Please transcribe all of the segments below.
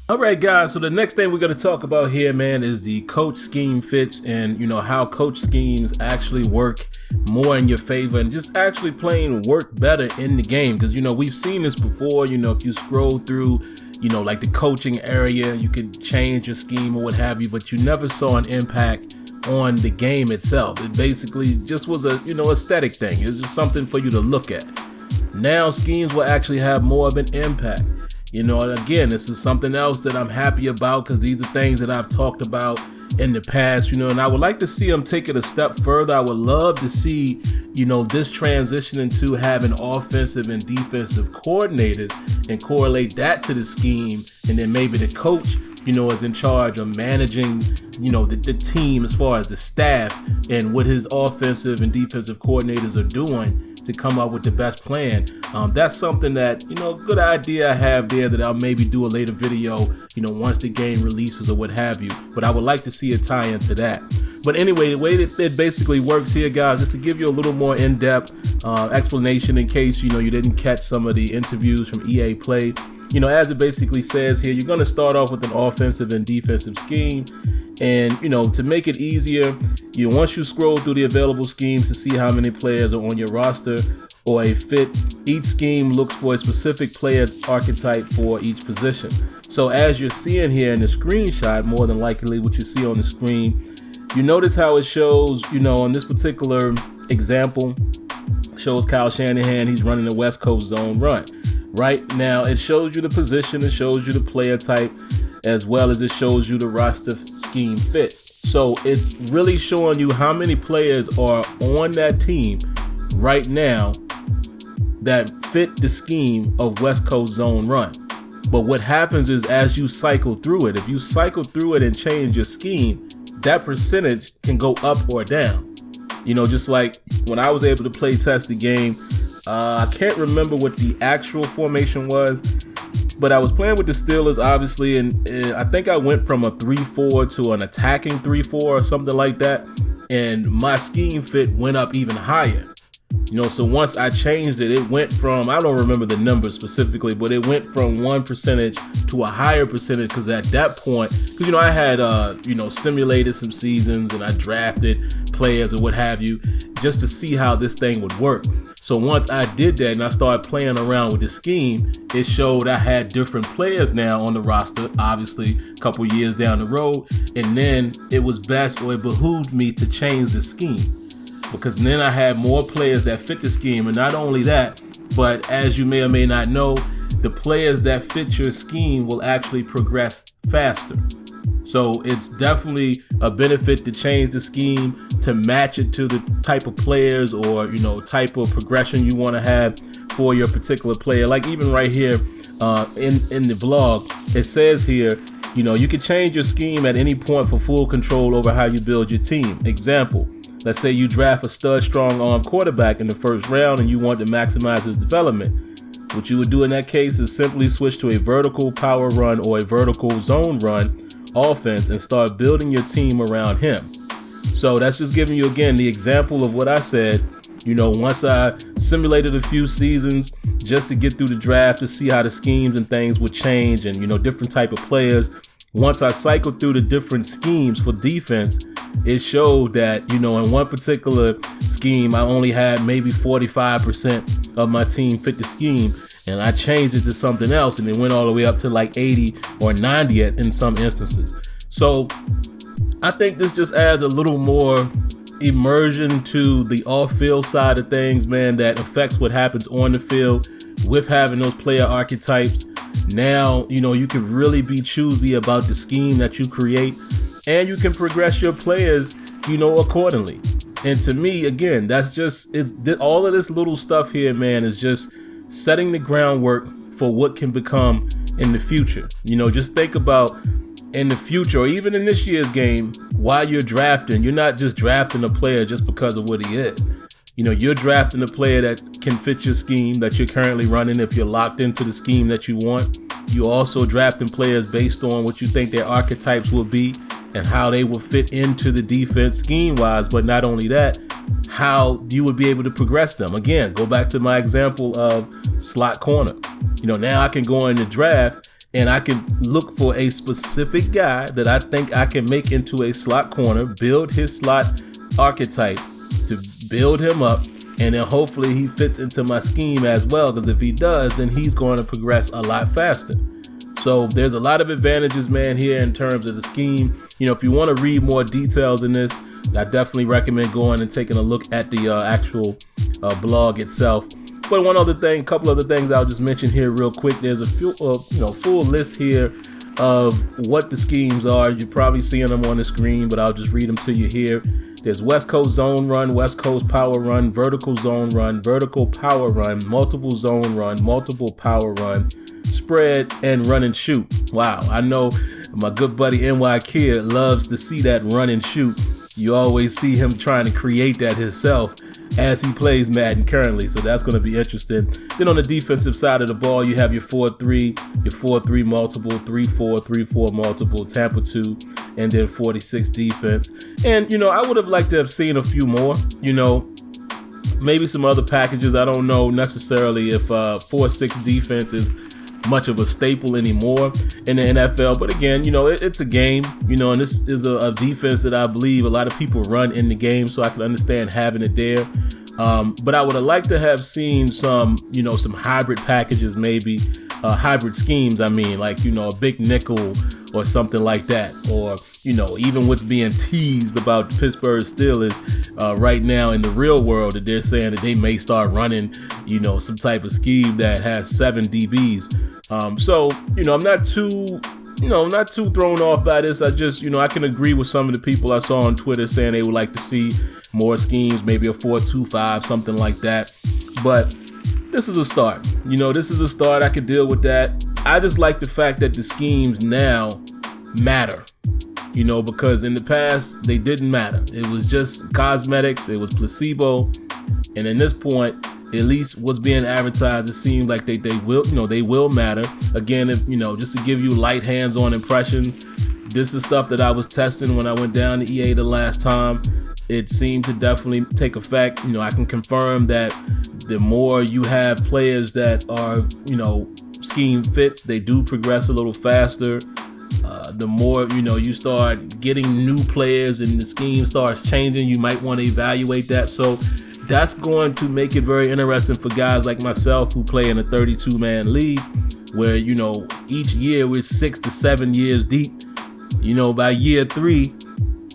All right, guys. So the next thing we're going to talk about here, man, is the coach scheme fits and, how coach schemes actually work more in your favor and just actually playing work better in the game. Because, we've seen this before, if you scroll through, like the coaching area, you could change your scheme or what have you, but you never saw an impact on the game itself. It basically just was a, aesthetic thing. It's just something for you to look at. Now schemes will actually have more of an impact. And again, this is something else that I'm happy about because these are things that I've talked about in the past, and I would like to see them take it a step further. I would love to see, this transition into having offensive and defensive coordinators and correlate that to the scheme. And then maybe the coach, is in charge of managing, the team as far as the staff and what his offensive and defensive coordinators are doing to come up with the best plan. That's something that, good idea I have there that I'll maybe do a later video, once the game releases or what have you. But I would like to see a tie into that. But anyway, the way that it basically works here, guys, just to give you a little more in-depth explanation in case, you didn't catch some of the interviews from EA Play. As it basically says here, you're going to start off with an offensive and defensive scheme. And, to make it easier, once you scroll through the available schemes to see how many players are on your roster or a fit, each scheme looks for a specific player archetype for each position. So as you're seeing here in the screenshot, more than likely what you see on the screen, you notice how it shows, on this particular example, shows Kyle Shanahan, he's running a West Coast zone run. Right now, it shows you the position, it shows you the player type, as well as it shows you the roster scheme fit. So it's really showing you how many players are on that team right now that fit the scheme of West Coast zone run. But what happens is as you cycle through it, if you cycle through it and change your scheme, that percentage can go up or down. Just like when I was able to play test the game, I can't remember what the actual formation was, but I was playing with the Steelers, obviously, and I think I went from a 3-4 to an attacking 3-4 or something like that, and my scheme fit went up even higher. So once I changed it, it went from, I don't remember the numbers specifically, but it went from one percentage to a higher percentage because at that point, because, I had, simulated some seasons and I drafted players or what have you just to see how this thing would work. So once I did that and I started playing around with the scheme, it showed I had different players now on the roster, obviously a couple years down the road. And then it was best, or it behooved me to change the scheme, because then I had more players that fit the scheme. And not only that, but as you may or may not know, the players that fit your scheme will actually progress faster. So it's definitely a benefit to change the scheme to match it to the type of players or, type of progression you want to have for your particular player. Like even right here in the blog, it says here, you can change your scheme at any point for full control over how you build your team. Example, let's say you draft a stud strong arm quarterback in the first round and you want to maximize his development. What you would do in that case is simply switch to a vertical power run or a vertical zone run offense and start building your team around him. So that's just giving you again the example of what I said. Once I simulated a few seasons just to get through the draft to see how the schemes and things would change and different type of players. Once I cycled through the different schemes for defense, it showed that in one particular scheme I only had maybe 45% of my team fit the scheme. And I changed it to something else and it went all the way up to like 80 or 90 in some instances. So I think this just adds a little more immersion to the off-field side of things, man, that affects what happens on the field with having those player archetypes. Now, you can really be choosy about the scheme that you create and you can progress your players, accordingly. And to me, again, all of this little stuff here, man, is just setting the groundwork for what can become in the future. Just think about in the future or even in this year's game, while you're drafting, you're not just drafting a player just because of what he is. You're drafting a player that can fit your scheme that you're currently running if you're locked into the scheme that you want. You're also drafting players based on what you think their archetypes will be and how they will fit into the defense scheme-wise. But not only that, how you would be able to progress them. Again, go back to my example of slot corner. Now I can go in the draft and I can look for a specific guy that I think I can make into a slot corner, build his slot archetype to build him up, and then hopefully he fits into my scheme as well, because if he does, then he's going to progress a lot faster. So there's a lot of advantages, man, here in terms of the scheme. You know, if you want to read more details in this, I definitely recommend going and taking a look at the actual blog itself. But one other thing, couple other things I'll just mention here real quick. There's a few, full list here of what the schemes are. You're probably seeing them on the screen, but I'll just read them to you here. There's West Coast zone run, West Coast power run, vertical zone run, vertical power run, multiple zone run, multiple power run, spread, and run and shoot. Wow, I know my good buddy NY Kid loves to see that run and shoot. You always see him trying to create that himself as he plays Madden currently, so that's going to be interesting. Then on the defensive side of the ball, you have your 4-3, your 4-3 multiple, 3-4, 3-4 multiple, Tampa 2, and then 46 defense. And, I would have liked to have seen a few more, maybe some other packages. I don't know necessarily if 4-6 defense is much of a staple anymore in the NFL, but again, it's a game, and this is a defense that I believe a lot of people run in the game, so I can understand having it there. But I would have liked to have seen some, some hybrid packages, maybe hybrid schemes. I mean, like, a big nickel or something like that, or even what's being teased about Pittsburgh Steelers right now in the real world, that they're saying that they may start running, some type of scheme that has 7 DBs. So, I'm not too thrown off by this. I just, I can agree with some of the people I saw on Twitter saying they would like to see more schemes, maybe a 4-2-5, something like that. But this is a start. This is a start. I could deal with that. I just like the fact that the schemes now matter, because in the past they didn't matter. It was just cosmetics. It was placebo. And in this point, at least what's being advertised, it seems like they will matter. Again, if just to give you light hands-on impressions, this is stuff that I was testing when I went down to EA the last time. It seemed to definitely take effect. I can confirm that the more you have players that are, scheme fits, they do progress a little faster. The more, you start getting new players and the scheme starts changing, you might want to evaluate that. So that's going to make it very interesting for guys like myself who play in a 32-man league where, each year we're 6 to 7 years deep. By year 3,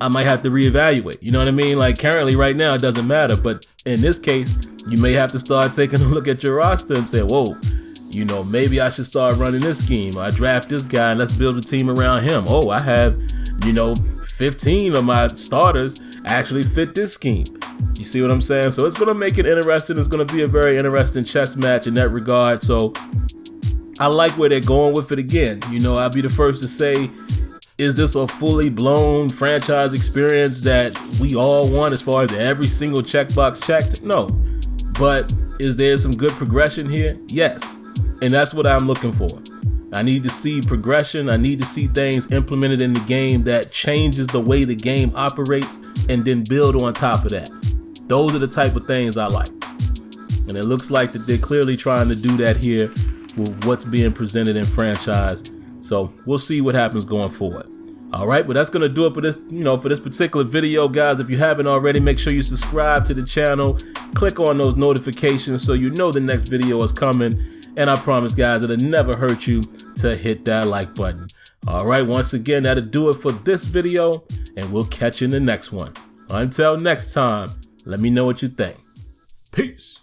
I might have to reevaluate. You know what I mean? Like currently right now, it doesn't matter. But in this case, you may have to start taking a look at your roster and say, whoa, maybe I should start running this scheme. I draft this guy and let's build a team around him. Oh, I have, 15 of my starters actually fit this scheme. You see what I'm saying? So it's going to make it interesting. It's going to be a very interesting chess match in that regard. So I like where they're going with it again. I'll be the first to say, is this a fully blown franchise experience that we all want as far as every single checkbox checked? No. But is there some good progression here? Yes. And that's what I'm looking for. I need to see progression. I need to see things implemented in the game that changes the way the game operates and then build on top of that. Those are the type of things I like. And it looks like that they're clearly trying to do that here with what's being presented in franchise. So we'll see what happens going forward. All right, but that's going to do it for this, for this particular video, guys. If you haven't already, make sure you subscribe to the channel. Click on those notifications so the next video is coming. And I promise, guys, it'll never hurt you to hit that like button. All right, once again, that'll do it for this video, and we'll catch you in the next one. Until next time, let me know what you think. Peace.